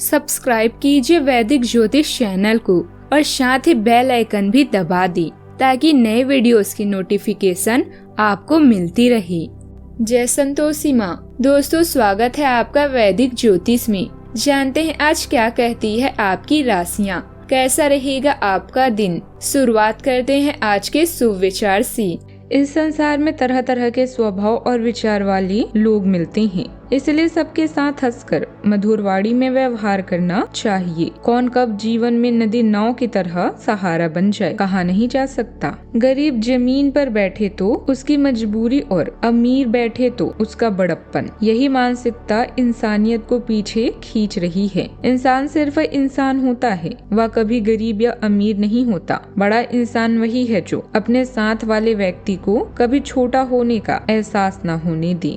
Subscribe कीजिए वैदिक ज्योतिष चैनल को और साथ ही बेल आइकन भी दबा दी ताकि नए वीडियोस की नोटिफिकेशन आपको मिलती रहे। जय संतोषी माँ। दोस्तों, स्वागत है आपका वैदिक ज्योतिष में। जानते हैं आज क्या कहती है आपकी राशियाँ, कैसा रहेगा आपका दिन। शुरुआत करते हैं आज के शुभ विचार से। इस संसार में तरह तरह के स्वभाव और विचार वाले लोग मिलते हैं, इसलिए सबके साथ हंसकर मधुर वाणी में व्यवहार करना चाहिए। कौन कब जीवन में नदी नाव की तरह सहारा बन जाए कहा नहीं जा सकता। गरीब जमीन पर बैठे तो उसकी मजबूरी और अमीर बैठे तो उसका बड़प्पन, यही मानसिकता इंसानियत को पीछे खींच रही है। इंसान सिर्फ इंसान होता है, वह कभी गरीब या अमीर नहीं होता। बड़ा इंसान वही है जो अपने साथ वाले व्यक्ति को कभी छोटा होने का एहसास न होने दे।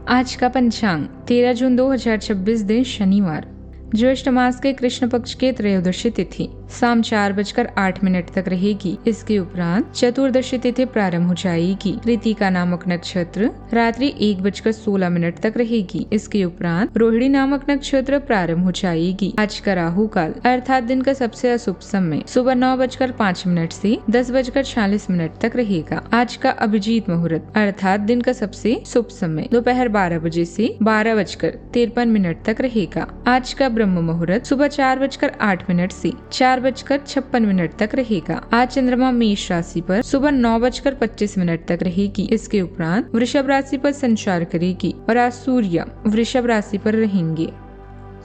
आज का पंचांग 13 जून 2026 दिन शनिवार, ज्येष्ठ मास के कृष्ण पक्ष के त्रयोदशी तिथि शाम 4:08 तक रहेगी। इसके उपरांत चतुर्दशी तिथि प्रारंभ हो जाएगी। कृतिका नामक नक्षत्र रात्रि 1:16 तक रहेगी। इसके उपरांत रोहिणी नामक नक्षत्र प्रारंभ हो जाएगी। आज का राहु काल अर्थात दिन का सबसे अशुभ समय सुबह 9:05 से 10:46 तक रहेगा। आज का अभिजीत मुहूर्त अर्थात दिन का सबसे शुभ समय दोपहर 12 बजे से 12:53 तक रहेगा। आज का ब्रह्म मुहूर्त सुबह 4:08 से 4:56 तक रहेगा। आज चंद्रमा मेष राशि पर सुबह 9:25 तक रहेगी। इसके उपरांत वृषभ राशि पर संचार करेगी और आज सूर्य वृषभ राशि पर रहेंगे।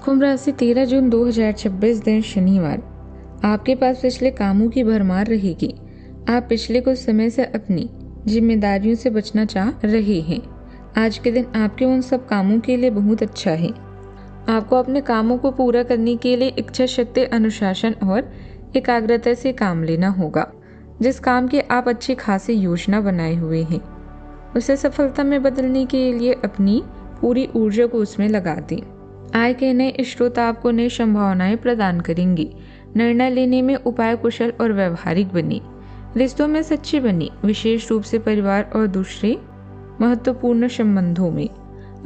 कुंभ राशि 13 जून 2026 दिन शनिवार, आपके पास पिछले कामों की भरमार रहेगी। आप पिछले कुछ समय से अपनी जिम्मेदारियों से बचना चाह रहे हैं। आज के दिन आपके उन सब कामों के लिए बहुत अच्छा है। आपको अपने कामों को पूरा करने के लिए इच्छा शक्ति, अनुशासन और एकाग्रता से काम लेना होगा। जिस काम की आप अच्छी खासी योजना बनाए हुए हैं, उसे सफलता में बदलने के लिए अपनी पूरी ऊर्जा को उसमें लगा दें। आय के नए स्रोत आपको नई संभावनाएं प्रदान करेंगे। निर्णय लेने में उपाय कुशल और व्यवहारिक बने। रिश्तों में सच्चे बने, विशेष रूप से परिवार और दूसरे महत्वपूर्ण संबंधों में।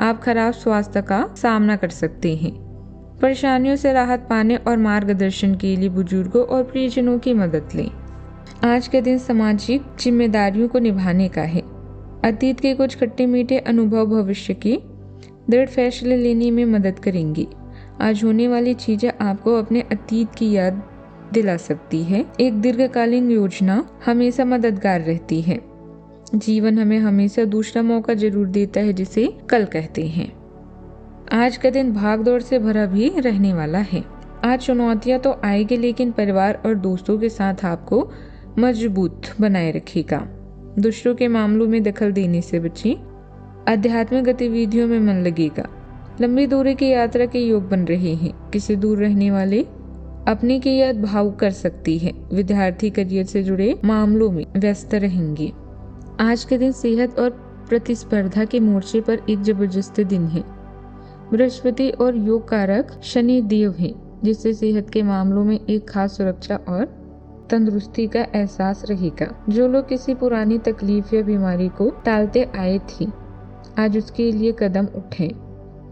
आप खराब स्वास्थ्य का सामना कर सकते हैं। परेशानियों से राहत पाने और मार्गदर्शन के लिए बुजुर्गों और प्रियजनों की मदद लें। आज के दिन सामाजिक जिम्मेदारियों को निभाने का है। अतीत के कुछ खट्टे मीठे अनुभव भविष्य के दृढ़ फैसले लेने में मदद करेंगे। आज होने वाली चीजें आपको अपने अतीत की याद दिला सकती है। एक दीर्घकालीन योजना हमेशा मददगार रहती है। जीवन हमें हमेशा दूसरा मौका जरूर देता है, जिसे कल कहते हैं। आज का दिन भागदौड़ से भरा भी रहने वाला है। आज चुनौतियां तो आएगी, लेकिन परिवार और दोस्तों के साथ आपको मजबूत बनाए रखेगा। दूसरों के मामलों में दखल देने से बचें। आध्यात्मिक गतिविधियों में मन लगेगा। लंबी दूरी की यात्रा के योग बन रहे हैं। किसी दूर रहने वाले अपने की याद भावुक कर सकती है। विद्यार्थी करियर से जुड़े मामलों में व्यस्त रहेंगे। आज के दिन सेहत और प्रतिस्पर्धा के मोर्चे पर एक जबरदस्त दिन है। बृहस्पति और योग कारक शनि देव हैं, जिससे सेहत के मामलों में एक खास सुरक्षा और तंदुरुस्ती का एहसास रहेगा। जो लोग किसी पुरानी तकलीफ या बीमारी को टालते आए थे, आज उसके लिए कदम उठें।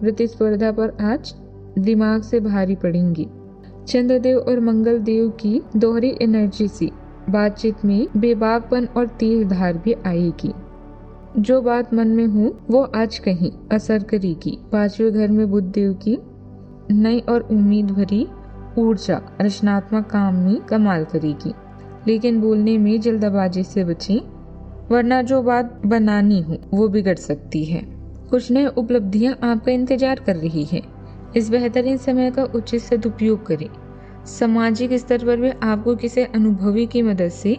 प्रतिस्पर्धा पर आज दिमाग से भारी पड़ेंगी। चंद्रदेव और मंगल देव की दोहरी एनर्जी से बातचीत में बेबाकपन और तेज धार भी आएगी। जो बात मन में हो वो आज कहीं असर करेगी। 5वें घर में बुध देव की नई और उम्मीद भरी ऊर्जा रचनात्मक काम में कमाल करेगी, लेकिन बोलने में जल्दबाजी से बचें, वरना जो बात बनानी हो वो बिगड़ सकती है। कुछ नई उपलब्धियां आपका इंतजार कर रही है। इस बेहतरीन समय का उचित सदुपयोग करें। सामाजिक स्तर पर भी आपको किसी अनुभवी की मदद से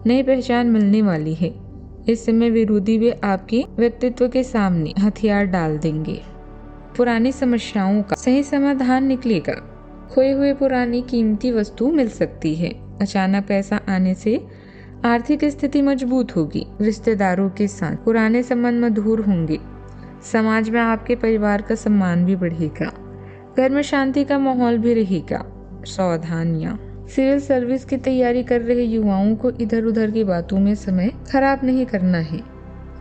नई पहचान मिलने वाली है। इस समय विरोधी भी आपके व्यक्तित्व के सामने हथियार डाल देंगे। पुरानी समस्याओं का सही समाधान निकलेगा। खोए हुए पुरानी कीमती वस्तु मिल सकती है। अचानक पैसा आने से आर्थिक स्थिति मजबूत होगी। रिश्तेदारों के साथ पुराने संबंध मधुर होंगे। समाज में आपके परिवार का सम्मान भी बढ़ेगा। घर में शांति का माहौल भी रहेगा। सावधानियां। सिविल सर्विस की तैयारी कर रहे युवाओं को इधर उधर की बातों में समय खराब नहीं करना है।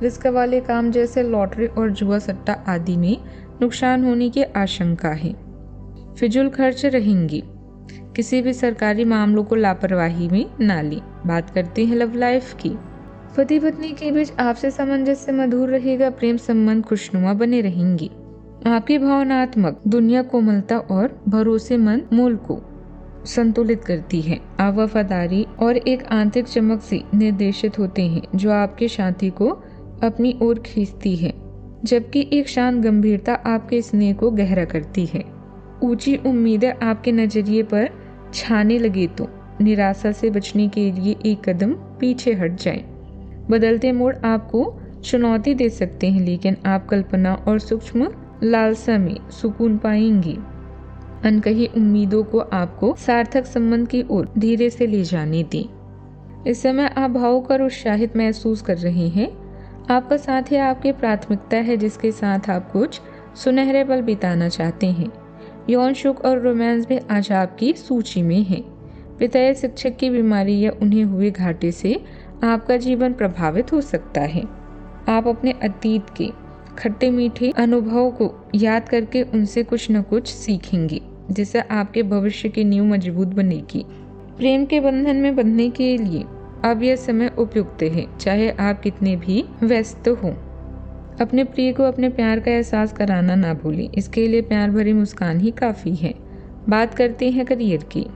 रिस्क वाले काम जैसे लॉटरी और जुआ सट्टा आदि में नुकसान होने की आशंका है। फिजूल खर्च रहेंगी। किसी भी सरकारी मामलों को लापरवाही में ना ली। बात करते हैं लव लाइफ की। पति पत्नी के बीच आपसे सामंजस्य मधुर रहेगा। प्रेम संबंध खुशनुमा बने रहेंगी। आपकी भावनात्मक दुनिया कोमलता और भरोसेमंद मूल को संतुलित करती है। आप वफादारी और एक आंतरिक चमक से निर्देशित होते हैं जो आपके साथी को अपनी ओर खींचती है, जबकि एक शांत गंभीरता आपके स्नेह को गहरा करती है। ऊंची उम्मीदें आपके नजरिए पर छाने लगे तो निराशा से बचने के लिए एक कदम पीछे हट जाएं। बदलते मूड आपको चुनौती दे सकते हैं, लेकिन आप कल्पना और सूक्ष्म लालसा में सुकून पाएंगी। अनकही उम्मीदों को आपको सार्थक संबंध की ओर धीरे से ले जाने दें। इस समय आप भावुक और उत्साहित महसूस कर रहे हैं। आपका साथी आपकी प्राथमिकता है, जिसके साथ आप कुछ सुनहरे पल बिताना चाहते हैं। यौन सुख और रोमांस भी आज आपकी सूची में है। पिता या शिक्षक की बीमारी या उन्हें हुए घाटे से आपका जीवन प्रभावित हो सकता है। आप अपने अतीत के खट्टे मीठे अनुभवों को याद करके उनसे कुछ न कुछ सीखेंगे, जिससे आपके भविष्य की नींव मजबूत बनेगी। प्रेम के बंधन में बंधने के लिए अब यह समय उपयुक्त है, चाहे आप कितने भी व्यस्त हों। अपने प्रिय को अपने प्यार का एहसास कराना ना भूलें। इसके लिए प्यार भरी मुस्कान ही काफी है। बात करते हैं करियर की।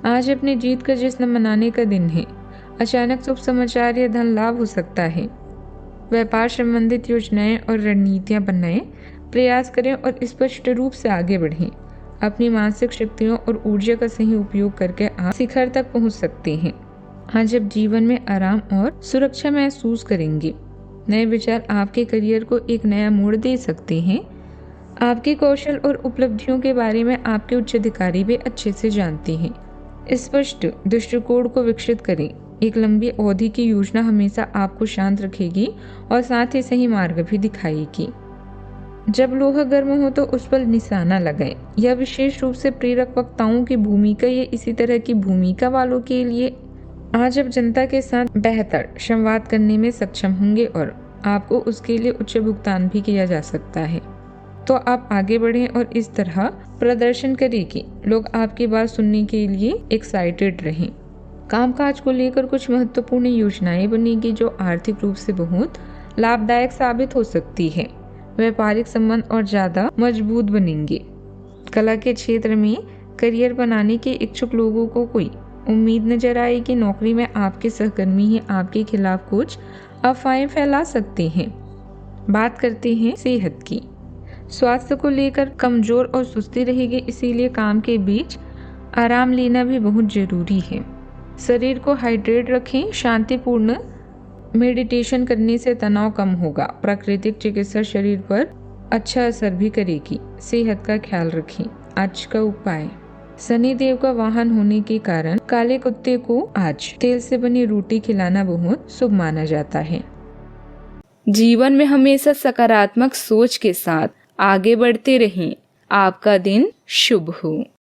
आज अपनी जीत का जश्न मनाने का दिन है। अचानक शुभ समाचार या धन लाभ हो सकता है। व्यापार संबंधित योजनाएं और रणनीतियां बनाएं। प्रयास करें और स्पष्ट रूप से आगे बढ़ें। अपनी मानसिक शक्तियों और ऊर्जा का सही उपयोग करके आप शिखर तक पहुंच सकते हैं। आज आप जीवन में आराम और सुरक्षा महसूस करेंगे। नए विचार आपके करियर को एक नया मोड़ दे सकते हैं। आपके कौशल और उपलब्धियों के बारे में आपके उच्च अधिकारी भी अच्छे से जानते हैं। स्पष्ट दृष्टिकोण को विकसित करें। एक लंबी अवधि की योजना हमेशा आपको शांत रखेगी और साथ ही सही मार्ग भी दिखाएगी। जब लोहा गर्म हो तो उस पर निशाना लगाएं। यह विशेष रूप से प्रेरक वक्ताओं की भूमिका या इसी तरह की भूमिका वालों के लिए। आज आप जनता के साथ बेहतर संवाद करने में सक्षम होंगे और आपको उसके लिए उच्च भुगतान भी किया जा सकता है। तो आप आगे बढ़ें और इस तरह प्रदर्शन करें कि लोग आपकी बात सुनने के लिए एक्साइटेड रहें। कामकाज को लेकर कुछ महत्वपूर्ण योजनाएं बनेगी जो आर्थिक रूप से बहुत लाभदायक साबित हो सकती है। व्यापारिक संबंध और ज्यादा मजबूत बनेंगे। कला के क्षेत्र में करियर बनाने के इच्छुक लोगों को कोई उम्मीद नजर आएगी। नौकरी में आपके सहकर्मी ही आपके खिलाफ कुछ अफवाहें फैला सकते हैं। बात करते हैं सेहत की। स्वास्थ्य को लेकर कमजोर और सुस्ती रहेगी, इसीलिए काम के बीच आराम लेना भी बहुत जरूरी है। शरीर को हाइड्रेट रखें। शांतिपूर्ण मेडिटेशन करने से तनाव कम होगा। प्राकृतिक चिकित्सा शरीर पर अच्छा असर भी करेगी। सेहत का ख्याल रखें। आज का उपाय। शनि देव का वाहन होने के कारण काले कुत्ते को आज तेल से बनी रोटी खिलाना बहुत शुभ माना जाता है। जीवन में हमेशा सकारात्मक सोच के साथ आगे बढ़ते रहें। आपका दिन शुभ हो।